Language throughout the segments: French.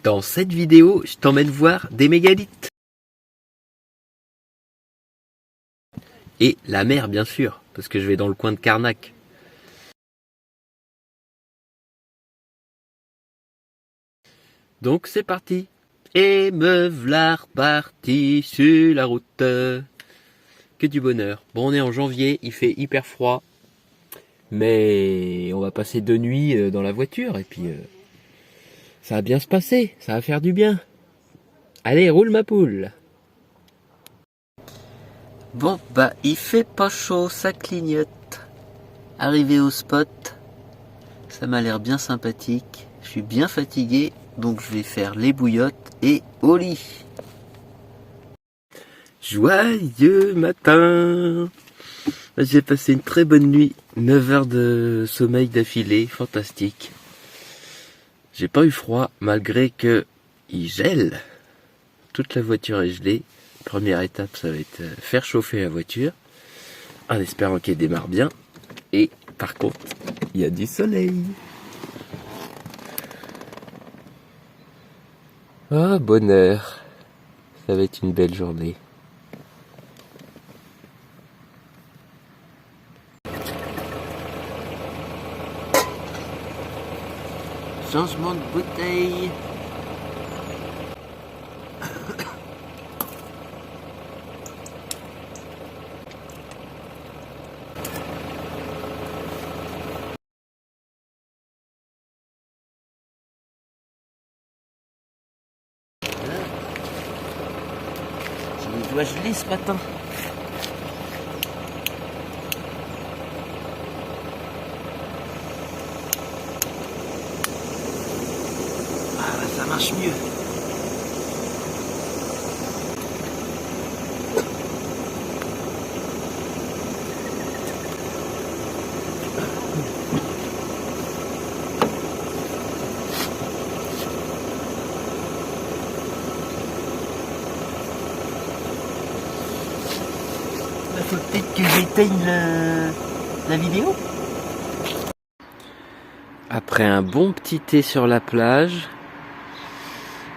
Dans cette vidéo, je t'emmène voir des mégalithes. Et la mer, bien sûr, parce que je vais dans le coin de Carnac. Donc c'est parti. Et me v'là reparti sur la route. Que du bonheur. Bon, on est en janvier, il fait hyper froid. Mais on va passer 2 nuits dans la voiture et puis ça va bien se passer, ça va faire du bien. Allez, roule ma poule. Bon, bah il fait pas chaud, ça clignote. Arrivé au spot, ça m'a l'air bien sympathique. Je suis bien fatigué, donc je vais faire les bouillottes et au lit. Joyeux matin. J'ai passé une très bonne nuit, 9 heures de sommeil d'affilée, fantastique. J'ai pas eu froid malgré que il gèle. Toute la voiture est gelée. Première étape, ça va être faire chauffer la voiture en espérant qu'elle démarre bien. Et par contre, il y a du soleil. Ah, bonheur. Ça va être une belle journée. Changement de bouteille. J'ai les doigts gelés ce matin. Ah là, ça marche mieux. Il faut peut-être que j'éteigne la vidéo. Après un bon petit thé sur la plage,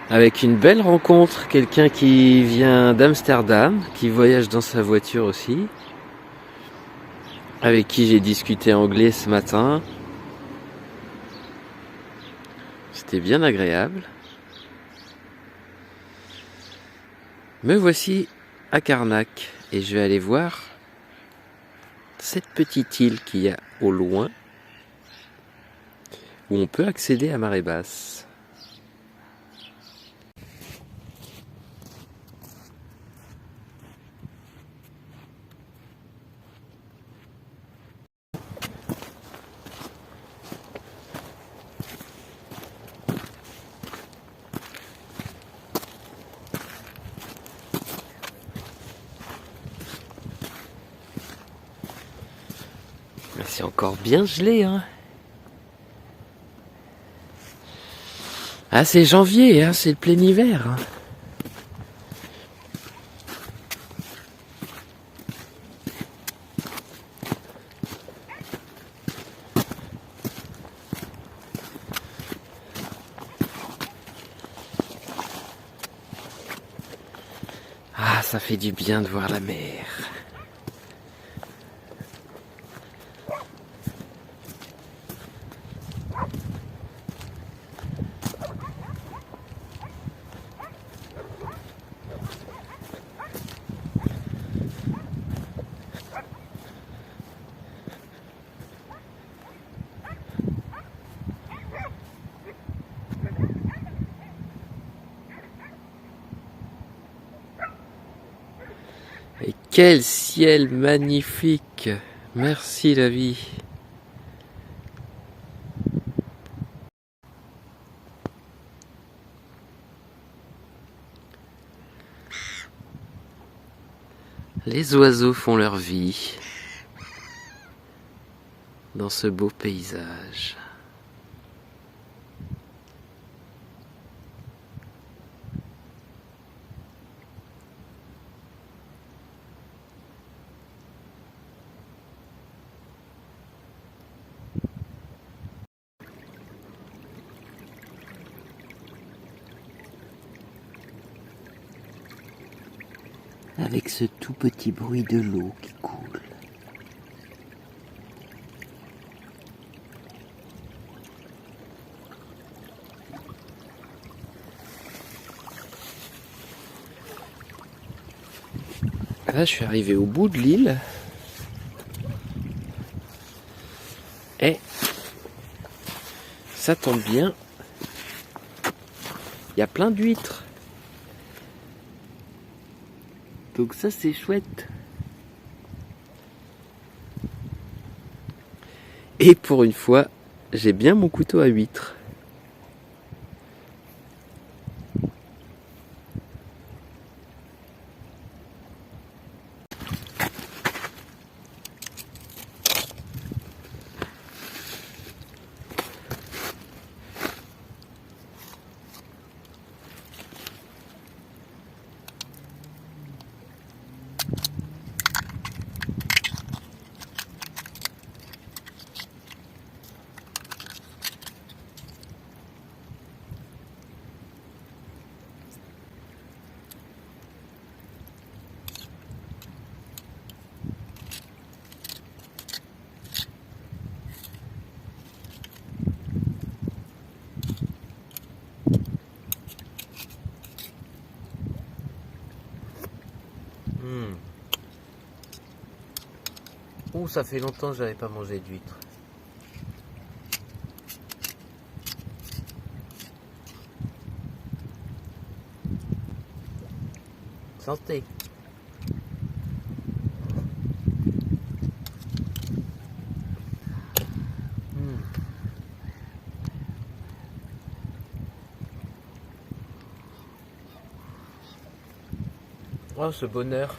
avec une belle rencontre, quelqu'un qui vient d'Amsterdam, qui voyage dans sa voiture aussi, avec qui j'ai discuté anglais ce matin. C'était bien agréable. Me voici à Carnac et je vais aller voir cette petite île qu'il y a au loin où on peut accéder à marée basse. C'est encore bien gelé, hein. Ah, c'est janvier, hein, c'est le plein hiver. Hein. Ah, ça fait du bien de voir la mer. Et quel ciel magnifique! Merci la vie. Les oiseaux font leur vie dans ce beau paysage. avec ce tout petit bruit de l'eau qui coule. Là, je suis arrivé au bout de l'île et ça tombe bien, il y a plein d'huîtres. Donc ça, c'est chouette. Et pour une fois, j'ai bien mon couteau à huîtres. Oh, ça fait longtemps que j'avais pas mangé d'huîtres. Santé. Oh, ce bonheur.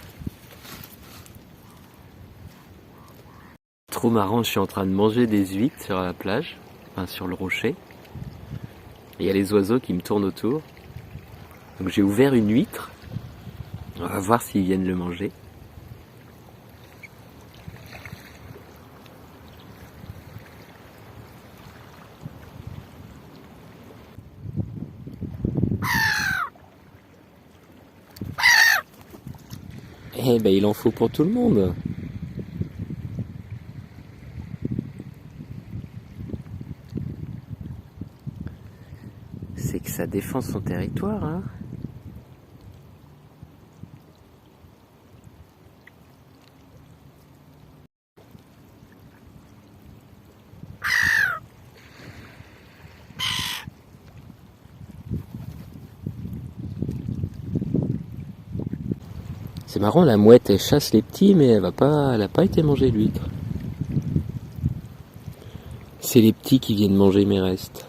Trop marrant, je suis en train de manger des huîtres sur la plage, enfin sur le rocher. Il y a les oiseaux qui me tournent autour. Donc j'ai ouvert une huître. On va voir s'ils viennent le manger. Eh ben il en faut pour tout le monde. C'est que ça défend son territoire, hein. C'est marrant, la mouette elle chasse les petits, mais elle a pas été manger l'huître. C'est les petits qui viennent manger mes restes.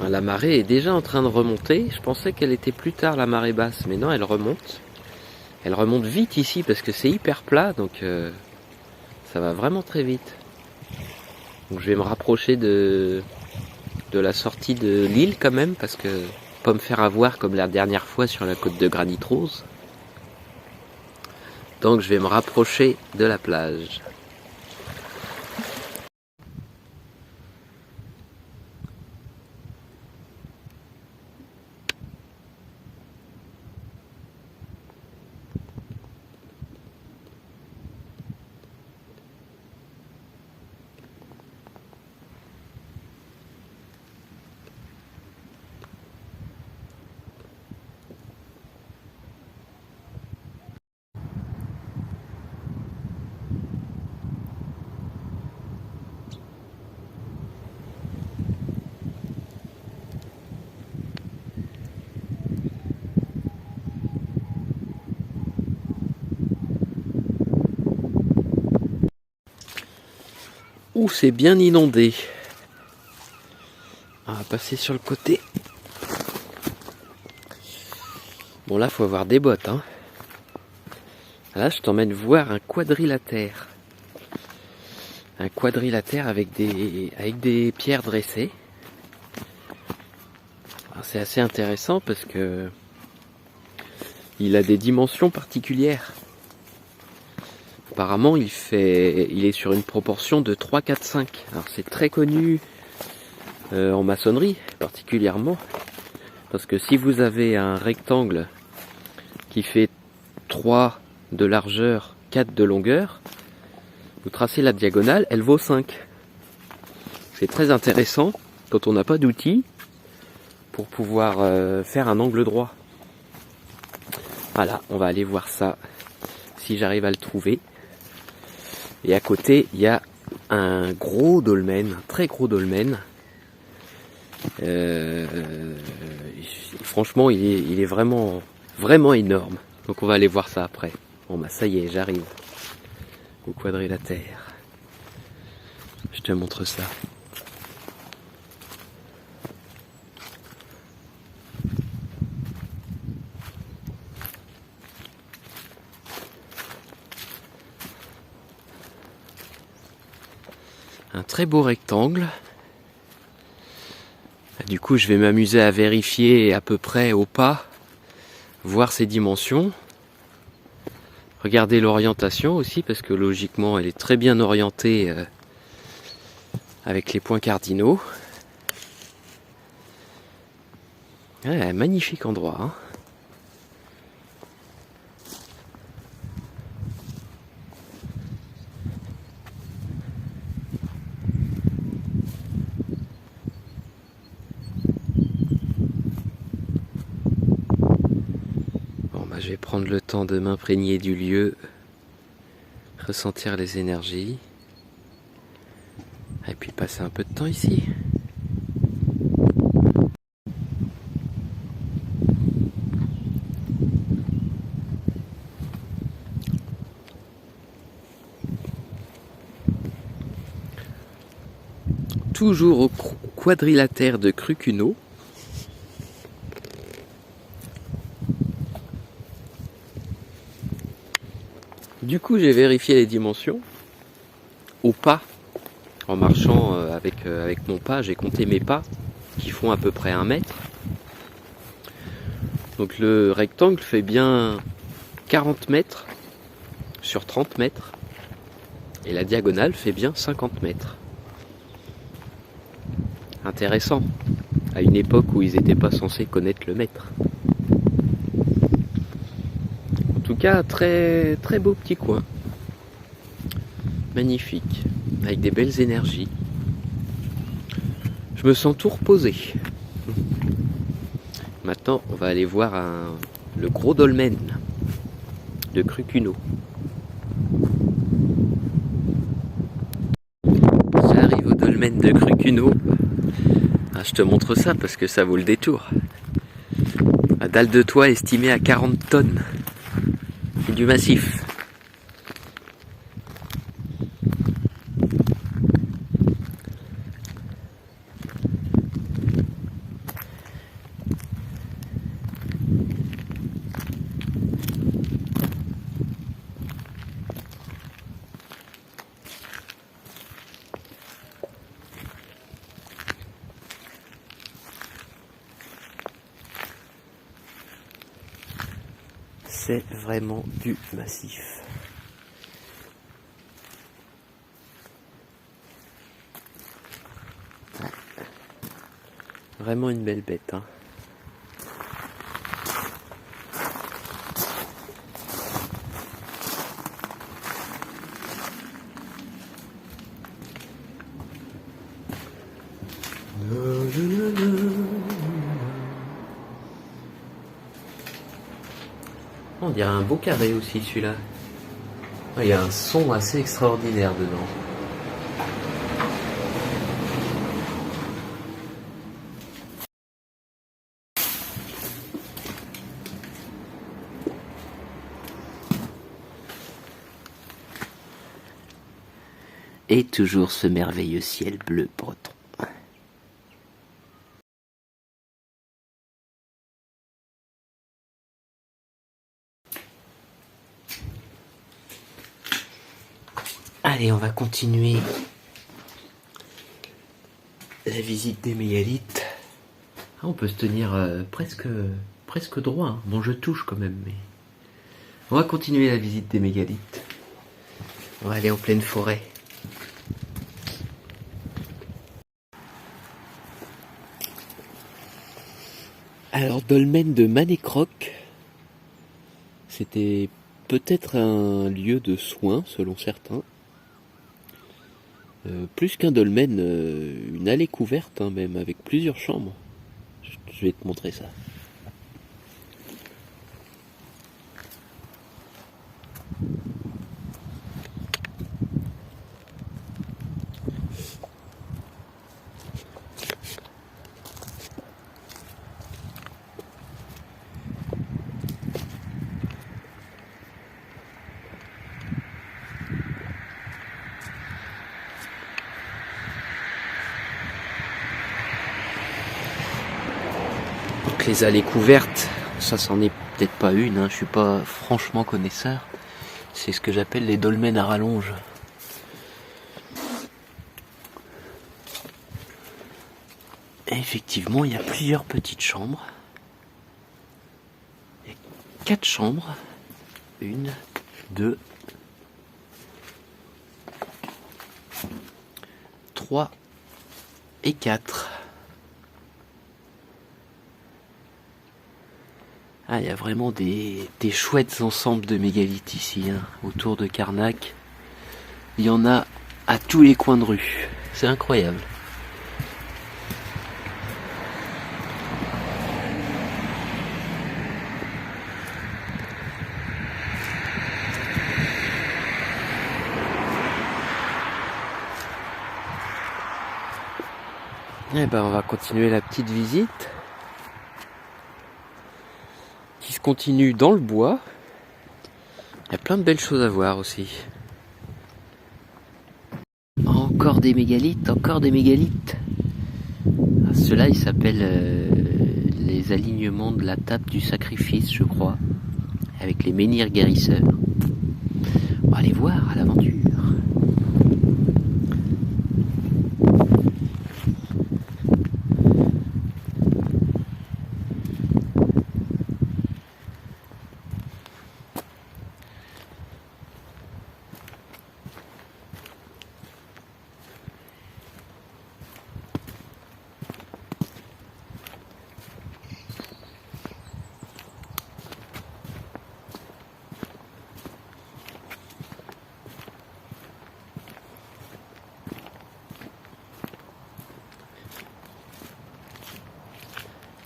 La marée est déjà en train de remonter. Je pensais qu'elle était plus tard, la marée basse, mais non, elle remonte. Elle remonte vite ici parce que c'est hyper plat, donc ça va vraiment très vite. Donc je vais me rapprocher de la sortie de l'île quand même, parce que pas me faire avoir comme la dernière fois sur la côte de Granit Rose. Donc je vais me rapprocher de la plage. Ouh, c'est bien inondé. On va passer sur le côté. Bon là, faut avoir des bottes, hein. Là, je t'emmène voir un quadrilatère. Un quadrilatère avec des pierres dressées. C'est assez intéressant parce que il a des dimensions particulières. Apparemment, il est sur une proportion de 3, 4, 5. Alors c'est très connu en maçonnerie particulièrement, parce que si vous avez un rectangle qui fait 3 de largeur, 4 de longueur, vous tracez la diagonale, elle vaut 5. C'est très intéressant quand on n'a pas d'outils pour pouvoir faire un angle droit. Voilà, on va aller voir ça si j'arrive à le trouver. Et à côté, il y a un gros dolmen, un très gros dolmen. Franchement, il est vraiment, vraiment énorme. Donc on va aller voir ça après. Bon bah ça y est, j'arrive au quadrilatère. Je te montre ça. Un très beau rectangle. Du coup, je vais m'amuser à vérifier à peu près au pas, voir ses dimensions. Regarder l'orientation aussi, parce que logiquement, elle est très bien orientée avec les points cardinaux. Ouais, magnifique endroit, hein. Je vais prendre le temps de m'imprégner du lieu, ressentir les énergies, et puis passer un peu de temps ici. Toujours au quadrilatère de Crucuno. Du coup, j'ai vérifié les dimensions au pas. En marchant avec mon pas, j'ai compté mes pas qui font à peu près 1 mètre. Donc le rectangle fait bien 40 mètres sur 30 mètres. Et la diagonale fait bien 50 mètres. Intéressant, à une époque où ils n'étaient pas censés connaître le mètre. En tout cas, très, très beau petit coin. Magnifique, avec des belles énergies. Je me sens tout reposé. Maintenant, on va aller voir le gros dolmen de Crucuno. J'arrive au dolmen de Crucuno. Ah, je te montre ça parce que ça vaut le détour. La dalle de toit estimée à 40 tonnes. C'est du massif. C'est vraiment du massif. Ouais. Vraiment une belle bête, hein. On dirait un beau carré aussi celui-là. Il y a un son assez extraordinaire dedans. Et toujours ce merveilleux ciel bleu breton. Allez, on va continuer la visite des mégalithes. Ah, on peut se tenir presque presque droit. Hein. Bon, je touche quand même, mais... On va continuer la visite des mégalithes. On va aller en pleine forêt. Alors, dolmen de Manécroc, c'était peut-être un lieu de soins, selon certains. Plus qu'un dolmen, une allée couverte, hein, même, avec plusieurs chambres. Je vais te montrer ça. Donc les allées couvertes, ça c'en est peut-être pas une, hein, je suis pas franchement connaisseur. C'est ce que j'appelle les dolmens à rallonge. Et effectivement, il y a plusieurs petites chambres. Il y a 4 chambres. 1, 2, 3 et 4. Ah, il y a vraiment des chouettes ensembles de mégalithes ici, hein, autour de Carnac. Il y en a à tous les coins de rue. C'est incroyable. Eh ben, on va continuer la petite visite. Qui se continue dans le bois. Il y a plein de belles choses à voir aussi. Encore des mégalithes, encore des mégalithes. Ah, ceux-là, ils s'appellent les alignements de la table du sacrifice, je crois. Avec les menhirs guérisseurs. On va aller voir à l'aventure.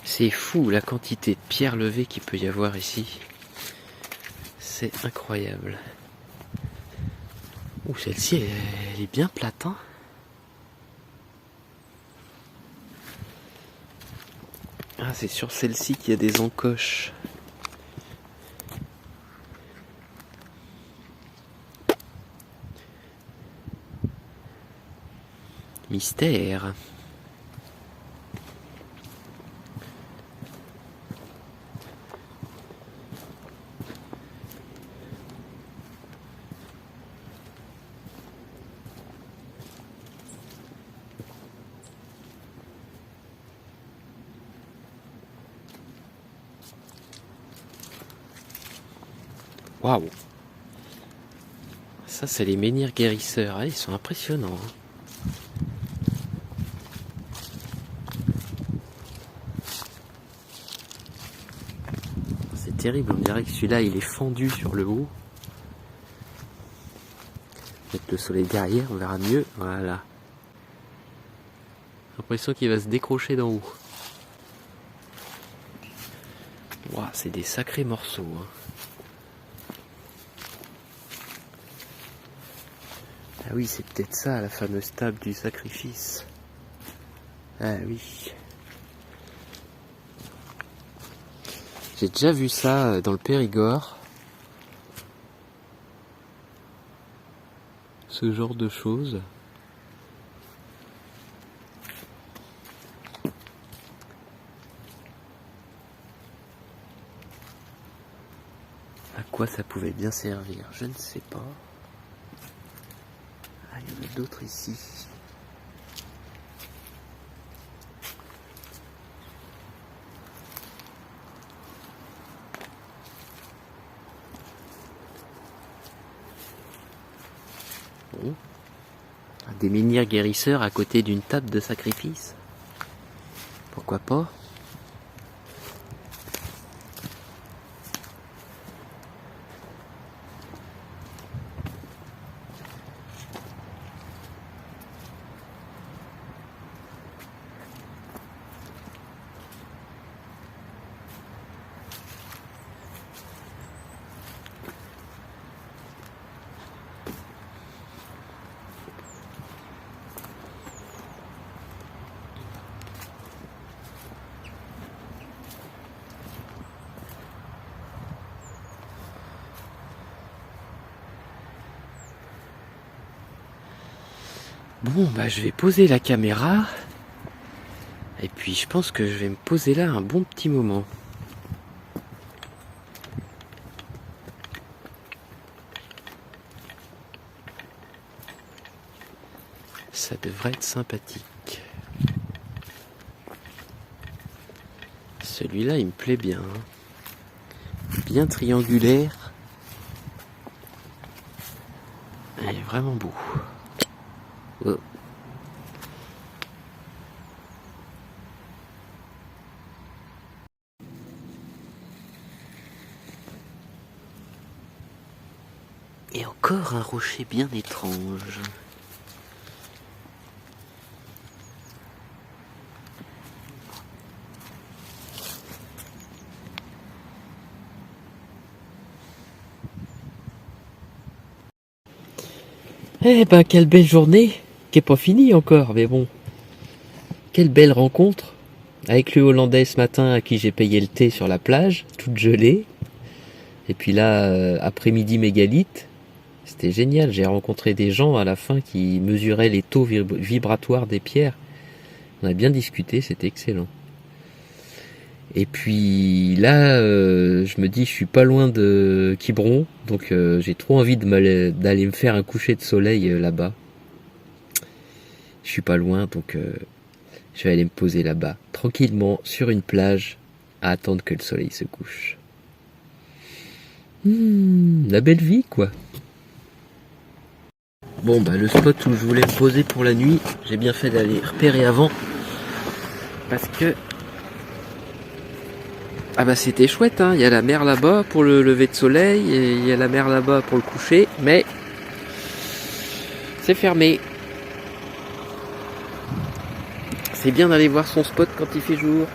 C'est fou la quantité de pierres levées qu'il peut y avoir ici. C'est incroyable. Ouh, celle-ci, elle est bien plate, hein. Ah, c'est sur celle-ci qu'il y a des encoches. Mystère. Waouh. Ça, c'est les menhirs guérisseurs. Ah, ils sont impressionnants. Hein. C'est terrible. On dirait que celui-là, il est fendu sur le haut. Mettre le soleil derrière, on verra mieux. Voilà. J'ai l'impression qu'il va se décrocher d'en haut. Waouh, c'est des sacrés morceaux. Hein. Ah oui, c'est peut-être ça, la fameuse table du sacrifice. Ah oui. J'ai déjà vu ça dans le Périgord. Ce genre de choses. À quoi ça pouvait bien servir, je ne sais pas. Ah, il y en a d'autres ici. des menhirs guérisseurs à côté d'une table de sacrifice. Pourquoi pas? Bon, bah je vais poser la caméra. Et puis je pense que je vais me poser là un bon petit moment. Ça devrait être sympathique. Celui-là, il me plaît bien. Bien triangulaire. Il est vraiment beau. Oh. Et encore un rocher bien étrange. Eh ben, quelle belle journée, qui est pas finie encore, mais bon. Quelle belle rencontre avec le Hollandais ce matin à qui j'ai payé le thé sur la plage, toute gelée. Et puis là, après-midi mégalithe, c'était génial. J'ai rencontré des gens à la fin qui mesuraient les taux vibratoires des pierres. On a bien discuté, c'était excellent. Et puis là, je me dis, je suis pas loin de Quiberon, donc j'ai trop envie d'aller me faire un coucher de soleil là-bas. Je suis pas loin, donc je vais aller me poser là-bas, tranquillement, sur une plage, à attendre que le soleil se couche. La belle vie, quoi. Bon, bah le spot où je voulais me poser pour la nuit, j'ai bien fait d'aller repérer avant, parce que ah bah c'était chouette, hein. Il y a la mer là-bas pour le lever de soleil, et il y a la mer là-bas pour le coucher, mais c'est fermé. C'est bien d'aller voir son spot quand il fait jour,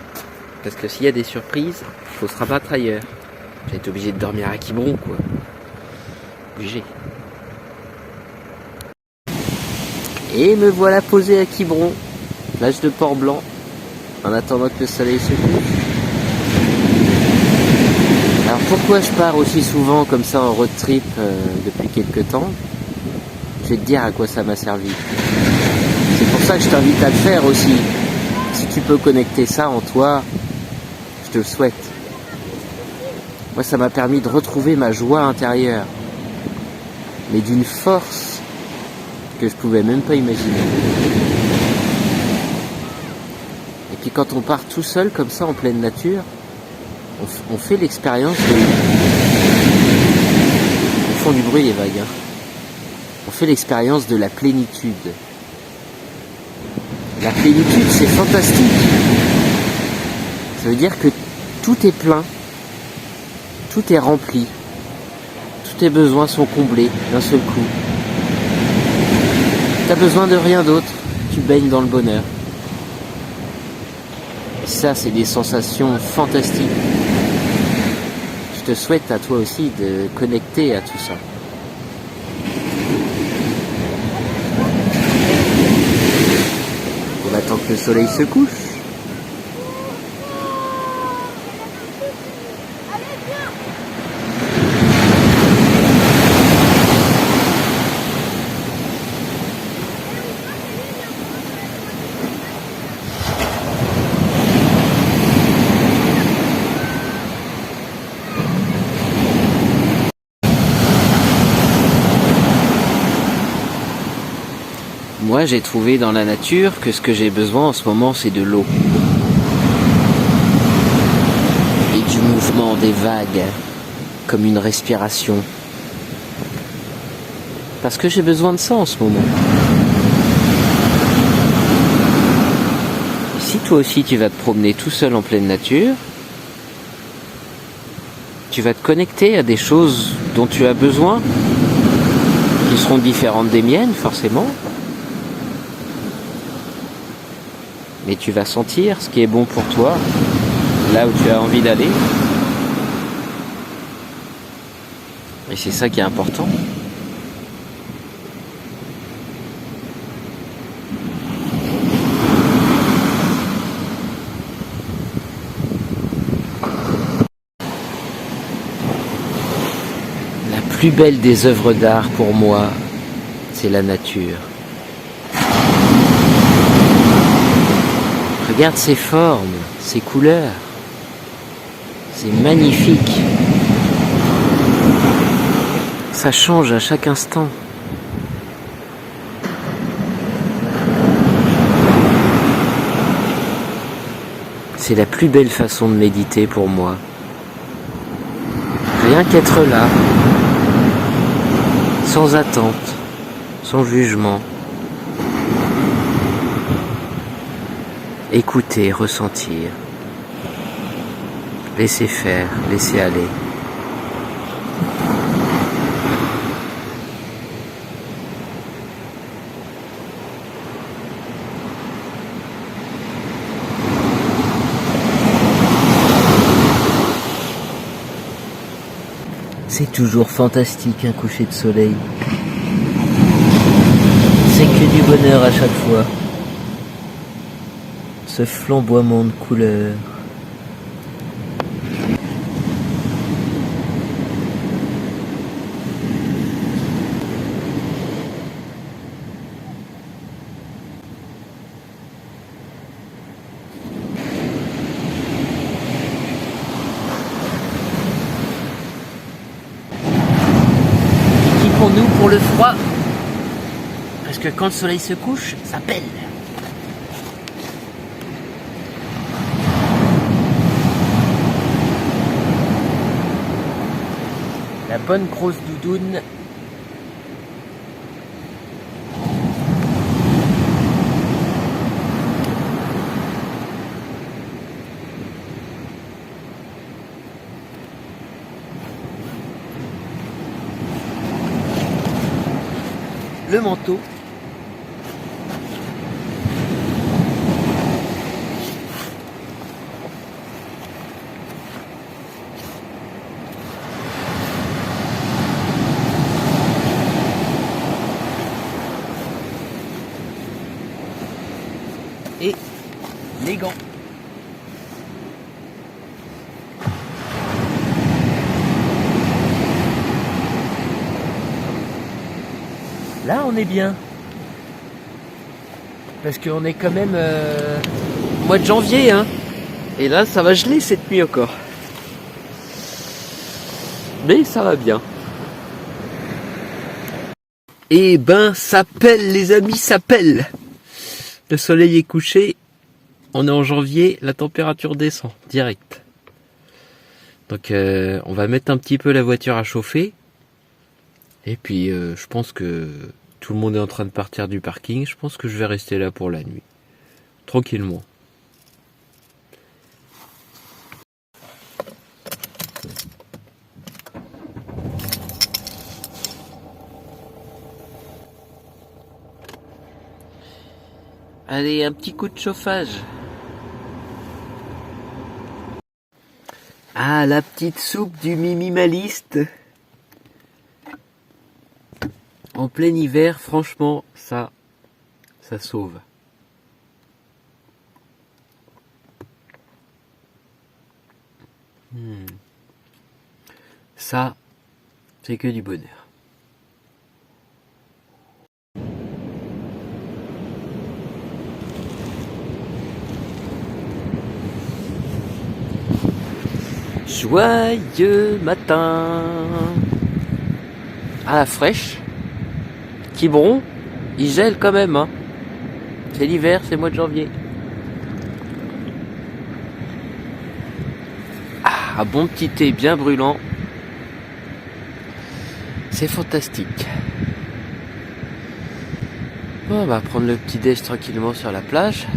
parce que s'il y a des surprises, il faut se rabattre ailleurs. J'ai été obligé de dormir à Quiberon, quoi. Obligé. Et me voilà posé à Quiberon, plage de Port-Blanc, en attendant que le soleil se couche. Alors pourquoi je pars aussi souvent comme ça en road trip depuis quelques temps? Je vais te dire à quoi ça m'a servi. C'est pour ça que je t'invite à le faire aussi. Si tu peux connecter ça en toi, je te le souhaite. Moi, ça m'a permis de retrouver ma joie intérieure, mais d'une force que je pouvais même pas imaginer. Et puis quand on part tout seul comme ça en pleine nature, on fait l'expérience de... Ils font du bruit les vagues, hein. On fait l'expérience de la plénitude. La plénitude, c'est fantastique. Ça veut dire que tout est plein, tout est rempli, tous tes besoins sont comblés d'un seul coup. T'as besoin de rien d'autre, tu baignes dans le bonheur. Et ça, c'est des sensations fantastiques. Je te souhaite à toi aussi de connecter à tout ça. On attend que le soleil se couche. Moi, j'ai trouvé dans la nature que ce que j'ai besoin en ce moment, c'est de l'eau. Et du mouvement des vagues, comme une respiration. Parce que j'ai besoin de ça en ce moment. toi aussi tu vas te promener tout seul en pleine nature. Tu vas te connecter à des choses dont tu as besoin, qui seront différentes des miennes forcément. Mais tu vas sentir ce qui est bon pour toi, là où tu as envie d'aller. Et c'est ça qui est important. La plus belle des œuvres d'art pour moi, c'est la nature. Regarde ces formes, ces couleurs. C'est magnifique. Ça change à chaque instant. C'est la plus belle façon de méditer pour moi. Rien qu'être là, sans attente, sans jugement. Écouter, ressentir. Laisser faire, laisser aller. C'est toujours fantastique un coucher de soleil. C'est que du bonheur à chaque fois. Ce flamboiement de couleurs. Équipons-nous pour le froid. Parce que quand le soleil se couche, ça pèle. La bonne grosse doudoune. Le manteau. Et les gants. Là on est bien. Parce qu'on est quand même au mois de janvier hein. Et là ça va geler cette nuit encore. Mais ça va bien. Eh ben ça pèle les amis, ça pèle. Le soleil est couché, on est en janvier, la température descend direct. Donc on va mettre un petit peu la voiture à chauffer. Et puis je pense que tout le monde est en train de partir du parking. Je pense que je vais rester là pour la nuit. Tranquillement. Allez, un petit coup de chauffage. Ah, la petite soupe du minimaliste. En plein hiver, franchement, ça sauve. Ça, c'est que du bonheur. Joyeux matin. À la fraîche. Quiberon, il gèle quand même. Hein. C'est l'hiver, c'est le mois de janvier. Ah, un bon petit thé bien brûlant. C'est fantastique. Bon, on va prendre le petit déj tranquillement sur la plage.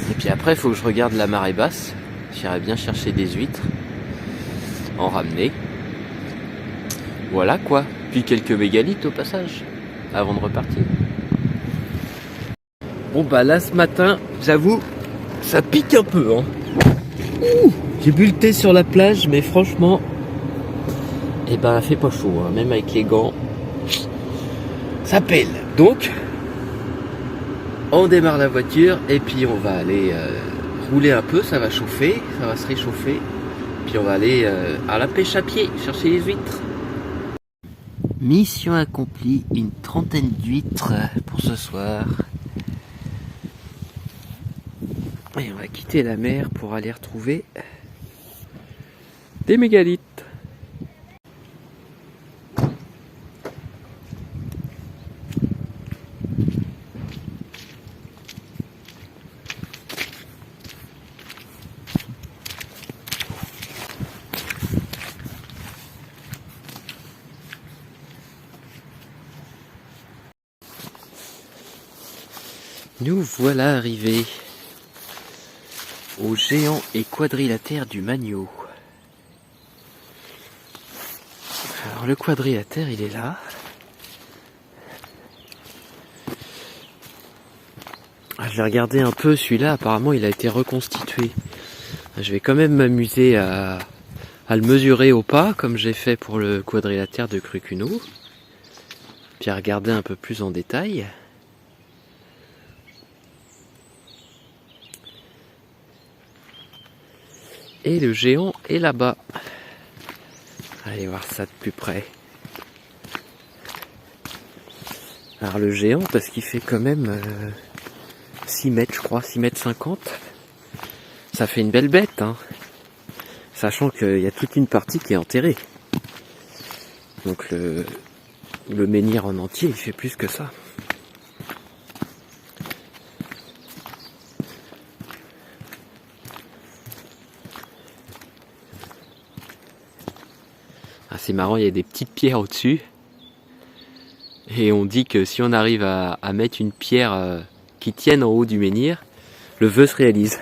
Et puis après, il faut que je regarde la marée basse. J'irai bien chercher des huîtres, en ramener. Voilà quoi. Puis quelques mégalithes au passage, avant de repartir. Bon bah là ce matin, j'avoue, ça pique un peu. Hein. J'ai bu le thé sur la plage, mais franchement, eh ben, il fait pas chaud, hein. Même avec les gants, ça pèle. Donc, on démarre la voiture et puis on va aller rouler un peu, ça va chauffer, ça va se réchauffer. Puis on va aller à la pêche à pied, chercher les huîtres. Mission accomplie, une trentaine d'huîtres pour ce soir. Et on va quitter la mer pour aller retrouver des mégalithes. Nous voilà arrivés au géant et quadrilatère du Magno. Alors le quadrilatère il est là. Je vais regarder un peu celui-là, apparemment il a été reconstitué. Je vais quand même m'amuser à le mesurer au pas comme j'ai fait pour le quadrilatère de Crucuno. Puis à regarder un peu plus en détail. Et le géant est là-bas. Allez voir ça de plus près. Alors le géant, parce qu'il fait quand même 6 mètres, je crois, 6 mètres 50. Ça fait une belle bête, hein. Sachant qu'il y a toute une partie qui est enterrée. Donc le menhir en entier, il fait plus que ça. Ah, c'est marrant, il y a des petites pierres au-dessus. Et on dit que si on arrive à mettre une pierre qui tienne en haut du menhir, le vœu se réalise.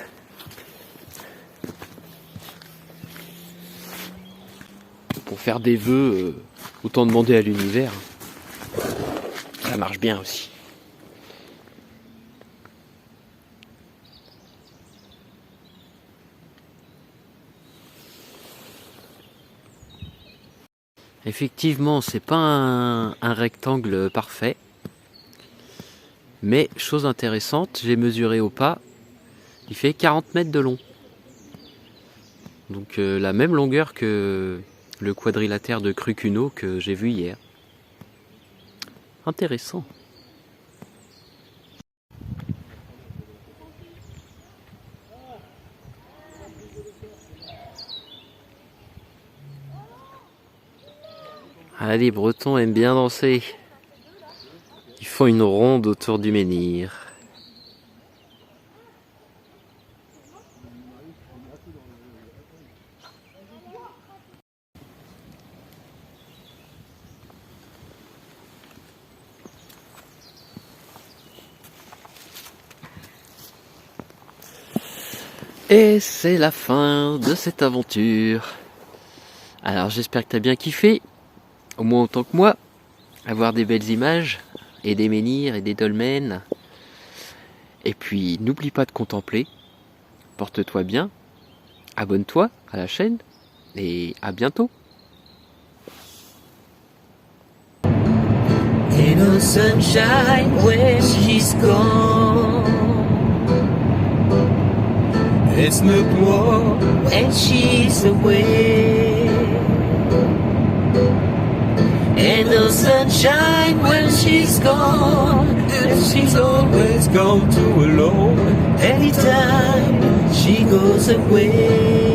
Pour faire des vœux, autant demander à l'univers. Ça marche bien aussi. Effectivement, c'est pas un rectangle parfait. Mais, chose intéressante, j'ai mesuré au pas, il fait 40 mètres de long. Donc la même longueur que le quadrilatère de Crucuno que j'ai vu hier. Intéressant. Ah, les Bretons aiment bien danser. Ils font une ronde autour du menhir. Et c'est la fin de cette aventure. Alors j'espère que t'as bien kiffé, au moins autant que moi, avoir des belles images, et des menhirs, et des dolmens. Et puis n'oublie pas de contempler, porte-toi bien, abonne-toi à la chaîne, et à bientôt. Ain't no sunshine when she's gone. It's not warm when she's away. Ain't no sunshine when she's gone. And she's always gone too alone. Anytime she goes away.